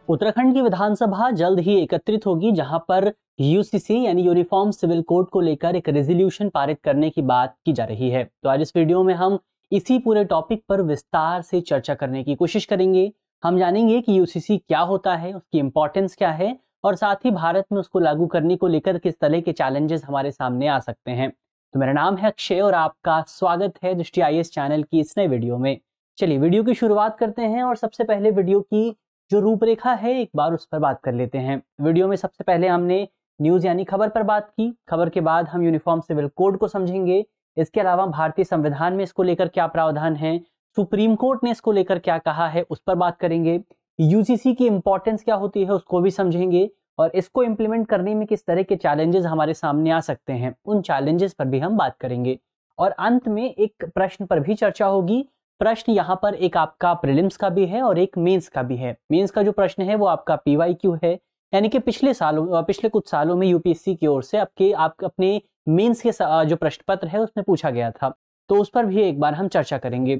उत्तराखंड की विधानसभा जल्द ही एकत्रित होगी, जहां पर यूसीसी यानी यूनिफॉर्म सिविल कोड को लेकर एक रेजोल्यूशन पारित करने की बात की जा रही है। तो आज इस वीडियो में हम इसी पूरे टॉपिक पर विस्तार से चर्चा करने की कोशिश करेंगे। हम जानेंगे कि यूसीसी क्या होता है, उसकी इंपॉर्टेंस क्या है और साथ ही भारत में उसको लागू करने को लेकर किस तरह के चैलेंजेस हमारे सामने आ सकते हैं। तो मेरा नाम है अक्षय और आपका स्वागत है दृष्टि आईएएस चैनल की इस नए वीडियो में। चलिए वीडियो की शुरुआत करते हैं और सबसे पहले वीडियो की जो रूपरेखा है एक बार उस पर बात कर लेते हैं। वीडियो में सबसे पहले हमने न्यूज यानी खबर पर बात की, खबर के बाद हम यूनिफॉर्म सिविल कोड को समझेंगे। इसके अलावा भारतीय संविधान में इसको लेकर क्या प्रावधान है, सुप्रीम कोर्ट ने इसको लेकर क्या कहा है उस पर बात करेंगे। यूसीसी की इंपॉर्टेंस क्या होती है उसको भी समझेंगे और इसको इम्प्लीमेंट करने में किस तरह के चैलेंजेस हमारे सामने आ सकते हैं, उन चैलेंजेस पर भी हम बात करेंगे। और अंत में एक प्रश्न पर भी चर्चा होगी। प्रश्न यहाँ पर एक आपका प्रीलिम्स का भी है और एक मेंस का भी है। मेंस का जो प्रश्न है वो आपका पीवाईक्यू है, यानी कि पिछले कुछ सालों में यूपीएससी की ओर से आप अपने मेंस के जो प्रश्न पत्र है उसमें पूछा गया था, तो उस पर भी एक बार हम चर्चा करेंगे।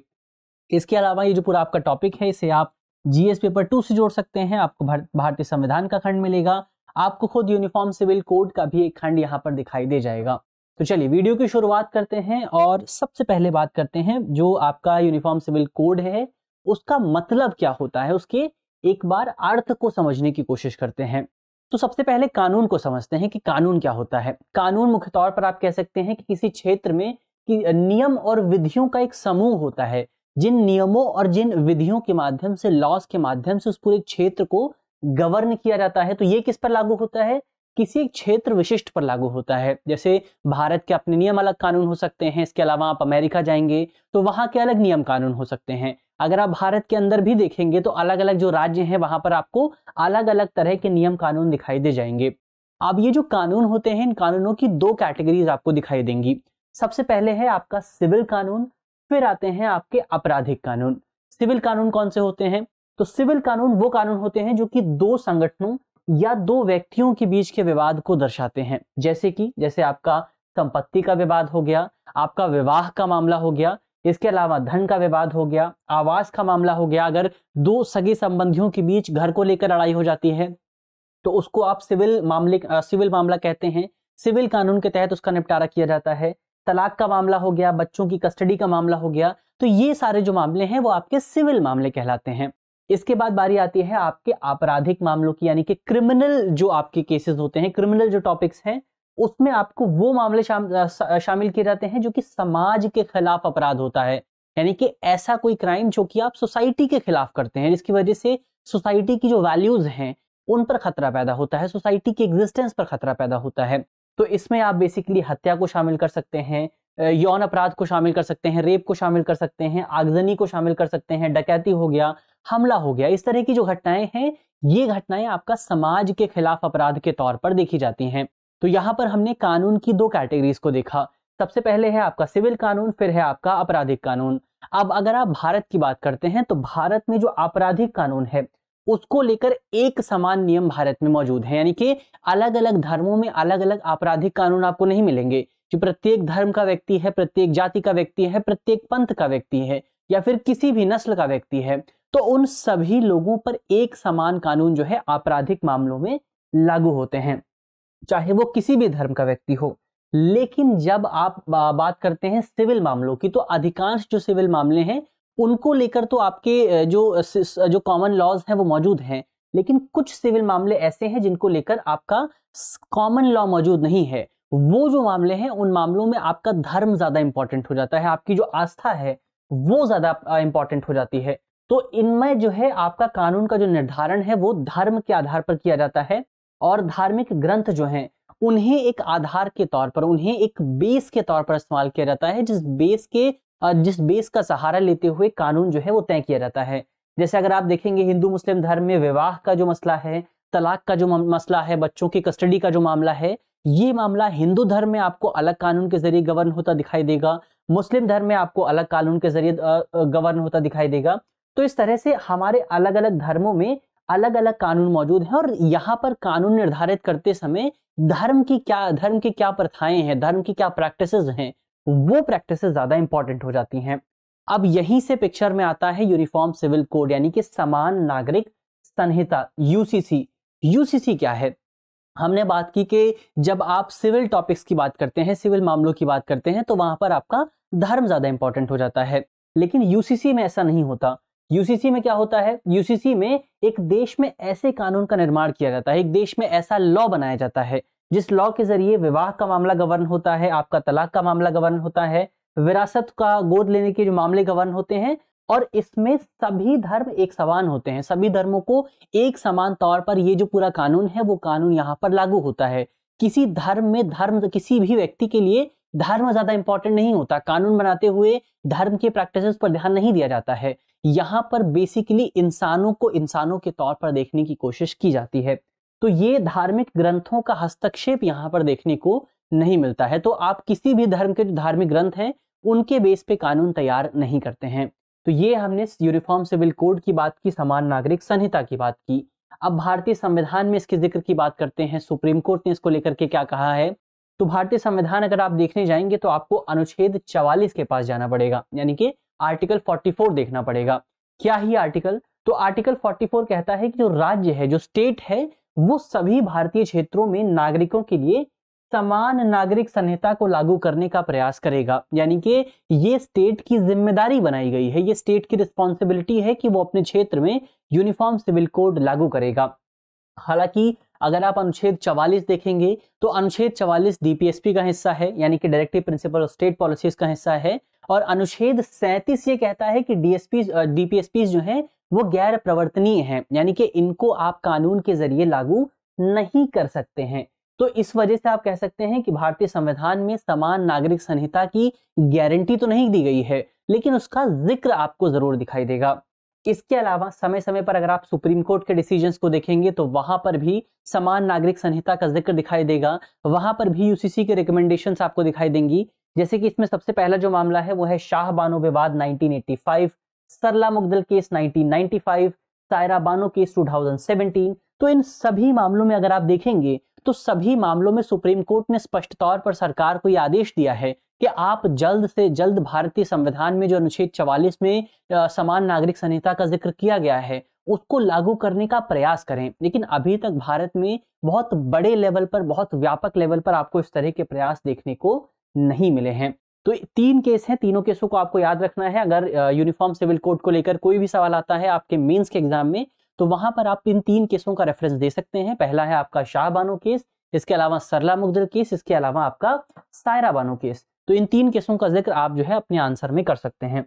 इसके अलावा ये जो पूरा आपका टॉपिक है इसे आप जीएस पेपर 2 से जोड़ सकते हैं। आपको भारतीय संविधान का खंड मिलेगा, आपको खुद यूनिफॉर्म सिविल कोड का भी एक खंड यहाँ पर दिखाई दे जाएगा। तो चलिए वीडियो की शुरुआत करते हैं और सबसे पहले बात करते हैं जो आपका यूनिफॉर्म सिविल कोड है उसका मतलब क्या होता है, उसके एक बार अर्थ को समझने की कोशिश करते हैं। तो सबसे पहले कानून को समझते हैं कि कानून क्या होता है। कानून मुख्य तौर पर आप कह सकते हैं कि किसी क्षेत्र में कि नियम और विधियों का एक समूह होता है, जिन नियमों और जिन विधियों के माध्यम से, लॉज के माध्यम से उस पूरे क्षेत्र को गवर्न किया जाता है। तो ये किस पर लागू होता है, किसी एक क्षेत्र विशिष्ट पर लागू होता है। जैसे भारत के अपने नियम अलग कानून हो सकते हैं, इसके अलावा आप अमेरिका जाएंगे तो वहां के अलग नियम कानून हो सकते हैं। अगर आप भारत के अंदर भी देखेंगे तो अलग अलग जो राज्य हैं वहां पर आपको अलग अलग तरह के नियम कानून दिखाई दे जाएंगे। अब ये जो कानून होते हैं, इन कानूनों की दो कैटेगरीज आपको दिखाई देंगी। सबसे पहले है आपका सिविल कानून, फिर आते हैं आपके आपराधिक कानून। सिविल कानून कौन से होते हैं, तो सिविल कानून वो कानून होते हैं जो कि दो संगठनों या दो व्यक्तियों के बीच के विवाद को दर्शाते हैं। जैसे आपका संपत्ति का विवाद हो गया, आपका विवाह का मामला हो गया, इसके अलावा धन का विवाद हो गया, आवास का मामला हो गया। अगर दो सगे संबंधियों के बीच घर को लेकर लड़ाई हो जाती है तो उसको आप सिविल मामला कहते हैं। सिविल कानून के तहत उसका निपटारा किया जाता है। तलाक का मामला हो गया, बच्चों की कस्टडी का मामला हो गया, तो ये सारे जो मामले हैं वो आपके सिविल मामले कहलाते हैं। इसके बाद बारी आती है आपके आपराधिक मामलों की, यानी कि क्रिमिनल जो आपके केसेस होते हैं, क्रिमिनल जो टॉपिक्स हैं उसमें आपको वो मामले शामिल किए जाते हैं जो कि समाज के खिलाफ अपराध होता है। यानी कि ऐसा कोई क्राइम जो कि आप सोसाइटी के खिलाफ करते हैं, जिसकी वजह से सोसाइटी की जो वैल्यूज हैं उन पर खतरा पैदा होता है, सोसाइटी की एग्जिस्टेंस पर खतरा पैदा होता है। तो इसमें आप बेसिकली हत्या को शामिल कर सकते हैं, यौन अपराध को शामिल कर सकते हैं, रेप को शामिल कर सकते हैं, आगजनी को शामिल कर सकते हैं, डकैती हो गया, हमला हो गया। इस तरह की जो घटनाएं हैं ये घटनाएं आपका समाज के खिलाफ अपराध के तौर पर देखी जाती हैं। तो यहाँ पर हमने कानून की दो कैटेगरीज को देखा। सबसे पहले है आपका सिविल कानून, फिर है आपका आपराधिक कानून। अब अगर आप भारत की बात करते हैं तो भारत में जो आपराधिक कानून है उसको लेकर एक समान नियम भारत में मौजूद है, यानी कि अलग अलग धर्मों में अलग अलग आपराधिक कानून आपको नहीं मिलेंगे। जो प्रत्येक धर्म का व्यक्ति है, प्रत्येक जाति का व्यक्ति है, प्रत्येक पंथ का व्यक्ति है या फिर किसी भी नस्ल का व्यक्ति है, तो उन सभी लोगों पर एक समान कानून जो है आपराधिक मामलों में लागू होते हैं, चाहे वो किसी भी धर्म का व्यक्ति हो। लेकिन जब आप बात करते हैं सिविल मामलों की, तो अधिकांश जो सिविल मामले हैं उनको लेकर तो आपके जो कॉमन लॉज हैं वो मौजूद हैं, लेकिन कुछ सिविल मामले ऐसे हैं जिनको लेकर आपका कॉमन लॉ मौजूद नहीं है। वो जो मामले हैं उन मामलों में आपका धर्म ज्यादा इंपॉर्टेंट हो जाता है, आपकी जो आस्था है वो ज्यादा इंपॉर्टेंट हो जाती है। तो इनमें जो है आपका कानून का जो निर्धारण है वो धर्म के आधार पर किया जाता है और धार्मिक ग्रंथ जो हैं उन्हें एक आधार के तौर पर, उन्हें एक बेस के तौर पर इस्तेमाल किया जाता है, जिस बेस का सहारा लेते हुए कानून जो है वो तय किया जाता है। जैसे अगर आप देखेंगे हिंदू मुस्लिम धर्म में विवाह का जो मसला है, तलाक का जो मसला है, बच्चों की कस्टडी का जो मामला है, ये मामला हिंदू धर्म में आपको अलग कानून के जरिए गवर्न होता दिखाई देगा, मुस्लिम धर्म में आपको अलग कानून के जरिए गवर्न होता दिखाई देगा। तो इस तरह से हमारे अलग अलग धर्मों में अलग अलग कानून मौजूद हैं और यहाँ पर कानून निर्धारित करते समय धर्म की क्या प्रथाएं हैं, धर्म की क्या प्रैक्टिसेस हैं, वो प्रैक्टिसेस ज्यादा इंपॉर्टेंट हो जाती हैं। अब यहीं से पिक्चर में आता है यूनिफॉर्म सिविल कोड, यानी कि समान नागरिक संहिता यूसीसी। यूसीसी क्या है? हमने बात की कि जब आप सिविल टॉपिक्स की बात करते हैं, सिविल मामलों की बात करते हैं, तो वहां पर आपका धर्म ज्यादा इंपॉर्टेंट हो जाता है। लेकिन यूसीसी में ऐसा नहीं होता। यूसीसी में क्या होता है? यूसीसी में एक देश में ऐसे कानून का निर्माण किया जाता है, एक देश में ऐसा लॉ बनाया जाता है जिस लॉ के जरिए विवाह का मामला गवर्न होता है, आपका तलाक का मामला गवर्न होता है, विरासत का गोद लेने के जो मामले गवर्न होते हैं, और इसमें सभी धर्म एक समान होते हैं। सभी धर्मों को एक समान तौर पर ये जो पूरा कानून है वो कानून यहाँ पर लागू होता है। किसी धर्म में धर्म, किसी भी व्यक्ति के लिए धर्म ज्यादा इंपॉर्टेंट नहीं होता। कानून बनाते हुए धर्म के प्रैक्टिसेस पर ध्यान नहीं दिया जाता है। यहाँ पर बेसिकली इंसानों को इंसानों के तौर पर देखने की कोशिश की जाती है। तो ये धार्मिक ग्रंथों का हस्तक्षेप यहाँ पर देखने को नहीं मिलता है। तो आप किसी भी धर्म के जो धार्मिक ग्रंथ हैं उनके बेस पे कानून तैयार नहीं करते हैं। तो ये हमने यूनिफॉर्म सिविल कोड की बात की, समान नागरिक संहिता की बात की। अब भारतीय संविधान में इसके जिक्र की बात करते हैं। सुप्रीम कोर्ट ने इसको लेकर के क्या कहा है? तो भारतीय संविधान अगर आप देखने जाएंगे तो आपको अनुच्छेद 44 के पास जाना पड़ेगा, यानी कि आर्टिकल 44 देखना पड़ेगा। क्या ही आर्टिकल? तो आर्टिकल 44 कहता है कि जो राज्य है, जो स्टेट है, वो सभी भारतीय क्षेत्रों में नागरिकों के लिए समान नागरिक संहिता को लागू करने का प्रयास करेगा। यानी कि ये स्टेट की जिम्मेदारी बनाई गई है, ये स्टेट की रिस्पॉन्सिबिलिटी है कि वो अपने क्षेत्र में यूनिफॉर्म सिविल कोड लागू करेगा। हालांकि अगर आप अनुच्छेद 44 देखेंगे तो अनुच्छेद 44 डीपीएसपी का हिस्सा है, यानी कि directive principle of state policies का हिस्सा है। और अनुच्छेद 37 ये कहता है कि डीपीएसपी जो है वो गैर प्रवर्तनीय है, यानी कि इनको आप कानून के जरिए लागू नहीं कर सकते हैं। तो इस वजह से आप कह सकते हैं कि भारतीय संविधान में समान नागरिक संहिता की गारंटी तो नहीं दी गई है, लेकिन उसका जिक्र आपको जरूर दिखाई देगा। इसके अलावा समय समय पर अगर आप सुप्रीम कोर्ट के डिसीजंस को देखेंगे तो वहां पर भी समान नागरिक संहिता का जिक्र दिखाई देगा। वहां पर भी यूसीसी के रिकमेंडेशंस आपको दिखाई देंगी। जैसे कि इसमें सबसे पहला जो मामला है वो है शाह बानो विवाद 1985, सरला मुगदल केस 1995, सायरा बानो केस 2017। तो इन सभी मामलों में अगर आप देखेंगे तो सभी मामलों में सुप्रीम कोर्ट ने स्पष्ट तौर पर सरकार को यह आदेश दिया है कि आप जल्द से जल्द भारतीय संविधान में जो अनुच्छेद 44 में समान नागरिक संहिता का जिक्र किया गया है उसको लागू करने का प्रयास करें। लेकिन अभी तक भारत में बहुत बड़े लेवल पर, बहुत व्यापक लेवल पर आपको इस तरह के प्रयास देखने को नहीं मिले हैं। तो 3 केस हैं, तीनों केसों को आपको याद रखना है। अगर यूनिफॉर्म सिविल कोड को लेकर कोई भी सवाल आता है आपके मेंस के एग्जाम में तो वहां पर आप इन 3 केसों का रेफरेंस दे सकते हैं। पहला है आपका शाह बानो केस, इसके अलावा सरला मुगदल केस, इसके अलावा आपका सायरा बानो केस। तो इन 3 केसों का जिक्र आप जो है अपने आंसर में कर सकते हैं।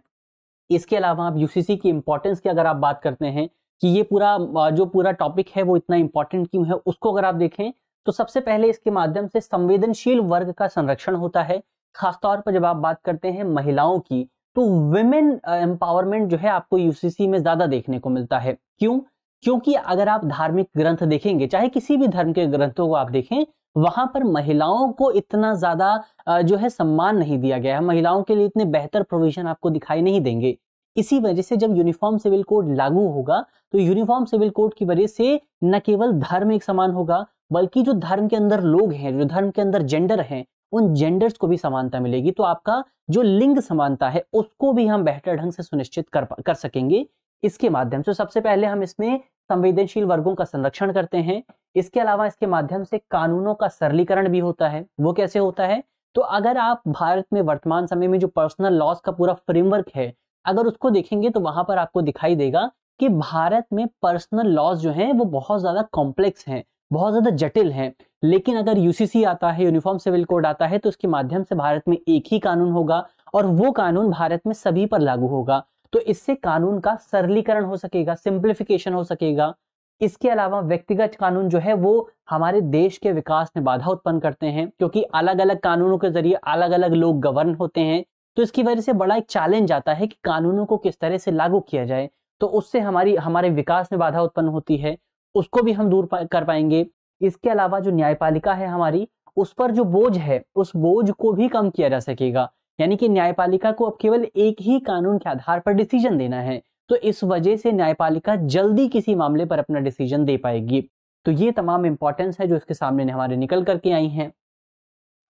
इसके अलावा आप यूसीसी की इंपॉर्टेंस की अगर आप बात करते हैं कि ये पूरा टॉपिक है वो इतना इंपॉर्टेंट क्यों है, उसको अगर आप देखें तो सबसे पहले इसके माध्यम से संवेदनशील वर्ग का संरक्षण होता है। खासतौर पर जब आप बात करते हैं महिलाओं की तो विमेन एम्पावरमेंट जो है आपको यूसीसी में ज्यादा देखने को मिलता है। क्यों? क्योंकि अगर आप धार्मिक ग्रंथ देखेंगे, चाहे किसी भी धर्म के ग्रंथों को आप देखें, वहां पर महिलाओं को इतना ज्यादा जो है सम्मान नहीं दिया गया है, महिलाओं के लिए इतने बेहतर प्रोविजन आपको दिखाई नहीं देंगे। इसी वजह से जब यूनिफॉर्म सिविल कोड लागू होगा तो यूनिफॉर्म सिविल कोड की वजह से न केवल धर्म एक समान होगा बल्कि जो धर्म के अंदर लोग हैं, जो धर्म के अंदर जेंडर हैं, उन जेंडर्स को भी समानता मिलेगी। तो आपका जो लिंग समानता है उसको भी हम बेहतर ढंग से सुनिश्चित कर सकेंगे इसके माध्यम से। सबसे पहले हम इसमें संवेदनशील वर्गों का संरक्षण करते हैं। इसके अलावा इसके माध्यम से कानूनों का सरलीकरण भी होता है। वो कैसे होता है? तो अगर आप भारत में वर्तमान समय में जो पर्सनल लॉज का पूरा फ्रेमवर्क है अगर उसको देखेंगे तो वहां पर आपको दिखाई देगा कि भारत में पर्सनल लॉज जो हैं वो बहुत ज्यादा कॉम्प्लेक्स हैं, बहुत ज्यादा जटिल हैं। लेकिन अगर यूसीसी आता है, यूनिफॉर्म सिविल कोड आता है, तो उसके माध्यम से भारत में एक ही कानून होगा और वो कानून भारत में सभी पर लागू होगा। तो इससे कानून का सरलीकरण हो सकेगा, सिंप्लीफिकेशन हो सकेगा। इसके अलावा व्यक्तिगत कानून जो है वो हमारे देश के विकास में बाधा उत्पन्न करते हैं, क्योंकि अलग अलग कानूनों के जरिए अलग अलग लोग गवर्न होते हैं। तो इसकी वजह से बड़ा एक चैलेंज आता है कि कानूनों को किस तरह से लागू किया जाए। तो उससे हमारे विकास में बाधा उत्पन्न होती है, उसको भी हम दूर कर पाएंगे। इसके अलावा जो न्यायपालिका है हमारी, उस पर जो बोझ है उस बोझ को भी कम किया जा सकेगा। यानी कि न्यायपालिका को अब केवल एक ही कानून के आधार पर डिसीजन देना है, तो इस वजह से न्यायपालिका जल्दी किसी मामले पर अपना डिसीजन दे पाएगी। तो ये तमाम इंपॉर्टेंस है जो इसके सामने हमारे निकल करके आई हैं।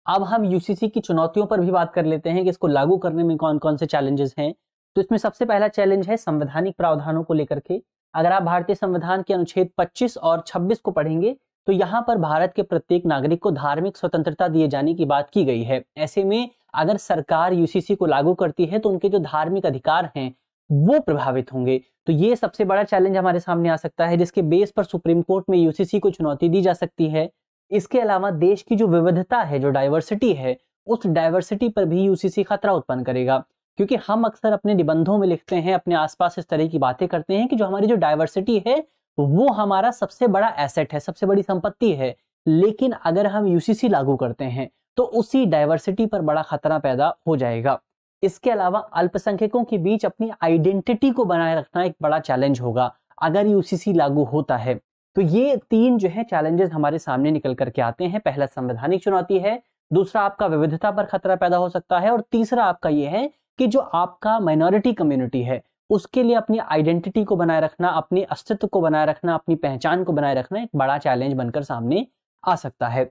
अब हम यूसीसी की चुनौतियों पर भी बात कर लेते हैं कि इसको लागू करने में कौन कौन से चैलेंजेस हैं। तो इसमें सबसे पहला चैलेंज है संवैधानिक प्रावधानों को लेकर के। अगर आप भारतीय संविधान के अनुच्छेद 25 और 26 को पढ़ेंगे तो यहाँ पर भारत के प्रत्येक नागरिक को धार्मिक स्वतंत्रता दिए जाने की बात की गई है। ऐसे में अगर सरकार यूसीसी को लागू करती है तो उनके जो धार्मिक अधिकार हैं वो प्रभावित होंगे। तो ये सबसे बड़ा चैलेंज हमारे सामने आ सकता है, जिसके बेस पर सुप्रीम कोर्ट में यूसीसी को चुनौती दी जा सकती है। इसके अलावा देश की जो विविधता है, जो डाइवर्सिटी है, उस डाइवर्सिटी पर भी यूसीसी खतरा उत्पन्न करेगा, क्योंकि हम अक्सर अपने निबंधों में लिखते हैं, अपने आसपास इस तरह की बातें करते हैं कि जो हमारी जो डाइवर्सिटी है वो हमारा सबसे बड़ा एसेट है, सबसे बड़ी संपत्ति है। लेकिन अगर हम यूसीसी लागू करते हैं तो उसी डाइवर्सिटी पर बड़ा खतरा पैदा हो जाएगा। इसके अलावा अल्पसंख्यकों के बीच अपनी आइडेंटिटी को बनाए रखना एक बड़ा चैलेंज होगा अगर यूसीसी लागू होता है। तो ये तीन जो है चैलेंजेस हमारे सामने निकल करके आते हैं। पहला संवैधानिक चुनौती है, दूसरा आपका विविधता पर खतरा पैदा हो सकता है, और तीसरा आपका ये है कि जो आपका माइनॉरिटी कम्युनिटी है उसके लिए अपनी आइडेंटिटी को बनाए रखना, अपने अस्तित्व को बनाए रखना, अपनी पहचान को बनाए रखना एक बड़ा चैलेंज बनकर सामने आ सकता है।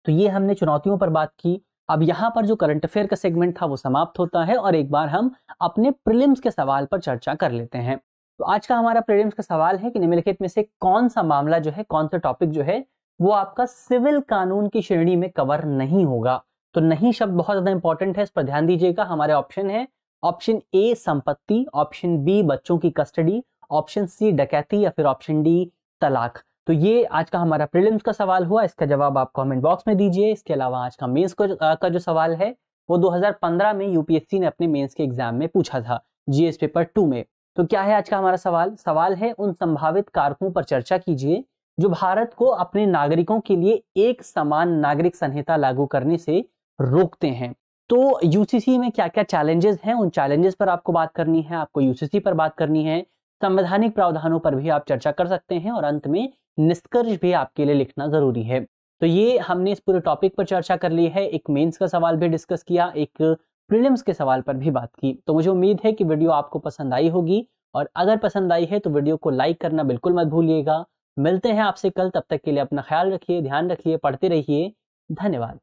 तो ये हमने चुनौतियों पर बात की। अब यहाँ पर जो करंट अफेयर का सेगमेंट था वो समाप्त होता है और एक बार हम अपने प्रीलिम्स के सवाल पर चर्चा कर लेते हैं। तो आज का हमारा प्रीलिम्स का सवाल है कि निम्नलिखित में से कौन सा मामला जो है, कौन सा टॉपिक जो है वो आपका सिविल कानून की श्रेणी में कवर नहीं होगा। तो नहीं शब्द बहुत ज्यादा इंपॉर्टेंट है, इस पर ध्यान दीजिएगा। हमारे ऑप्शन है, ऑप्शन ए संपत्ति, ऑप्शन बी बच्चों की कस्टडी, ऑप्शन सी डकैती या फिर ऑप्शन डी तलाक। तो ये आज का हमारा प्रीलिम्स का सवाल हुआ, इसका जवाब आप कमेंट बॉक्स में दीजिए। इसके अलावा आज का मेंस का जो सवाल है वो 2015 में यूपीएससी ने अपने मेंस के एग्जाम में पूछा था, जीएस पेपर 2 में। तो क्या है आज का हमारा सवाल? सवाल है, उन संभावित कारकों पर चर्चा कीजिए जो भारत को अपने नागरिकों के लिए एक समान नागरिक संहिता लागू करने से रोकते हैं। तो यूसीसी में क्या क्या चैलेंजेस हैं, उन चैलेंजेस पर आपको बात करनी है, आपको यूसीसी पर बात करनी है, संवैधानिक प्रावधानों पर भी आप चर्चा कर सकते हैं, और अंत में निष्कर्ष भी आपके लिए लिखना जरूरी है। तो ये हमने इस पूरे टॉपिक पर चर्चा कर ली है। एक मेंस का सवाल भी डिस्कस किया, एक प्रीलिम्स के सवाल पर भी बात की। तो मुझे उम्मीद है कि वीडियो आपको पसंद आई होगी, और अगर पसंद आई है तो वीडियो को लाइक करना बिल्कुल मत भूलिएगा। मिलते हैं आपसे कल, तब तक के लिए अपना ख्याल रखिए, ध्यान रखिए, पढ़ते रहिए। धन्यवाद।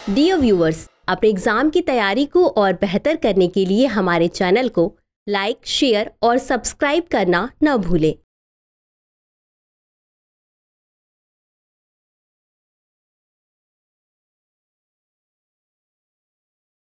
डियर व्यूअर्स, अपने एग्जाम की तैयारी को और बेहतर करने के लिए हमारे चैनल को लाइक, शेयर और सब्सक्राइब करना न भूलें।